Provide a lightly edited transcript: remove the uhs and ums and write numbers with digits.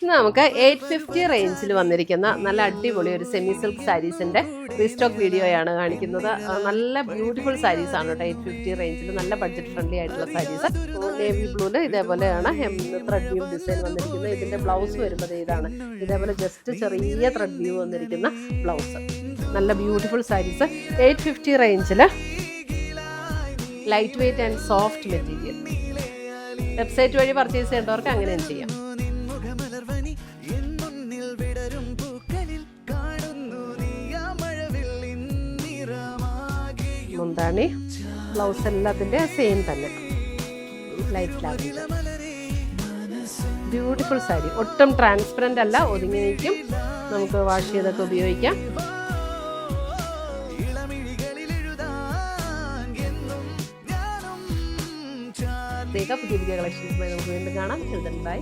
ഇന്ന് നമുക്ക് 850 റേഞ്ചിൽ വന്നിരിക്കുന്ന നല്ല അടിപൊളി ഒരു സെമി സിൽക്ക് സാരീസിന്റെ റീസ്റ്റോക്ക് വീഡിയോയാണ് കാണിക്കുന്നത്. നല്ല ബ്യൂട്ടിഫുൾ സാരീസ് ആണ് കേട്ടോ. 850 റേഞ്ചിൽ നല്ല ബഡ്ജറ്റ് ഫ്രണ്ട്ലി ആയിട്ടുള്ള സാരീസ്. നേവി ബ്ലൂല് ഇതേപോലെയാണ് ത്രെഡ് വ്യൂ ഡിസൈൻ വന്നിരിക്കുന്നത്. ഇതിന്റെ ബ്ലൗസ് വരുന്നത് ഇതാണ്. ഇതേപോലെ ജസ്റ്റ് ചെറിയ ത്രെഡ് വ്യൂ വന്നിരിക്കുന്ന ബ്ലൗസ്. നല്ല ബ്യൂട്ടിഫുൾ സാരീസ് 850 റേഞ്ചിൽ light weight and soft material. Website വഴി പർച്ചേസ് ചെയ്യേണ്ടവർക്ക് അങ്ങനെയും ചെയ്യാം. മുന്താണി ബ്ലൗസ് എല്ലാത്തിൻ്റെ സെയിം തന്നെ ലൈറ്റ് ലാവൻഡർ. ബ്യൂട്ടിഫുൾ സാരി. ഒട്ടും ട്രാൻസ്പെറൻ്റ് അല്ല, ഒതുങ്ങി നിൽക്കും. നമുക്ക് വാഷ് ചെയ്തൊക്കെ ഉപയോഗിക്കാം. പുതിയ പുതിയ കളക്ഷൻസുമായി നമുക്ക് വീണ്ടും കാണാം. ബൈ.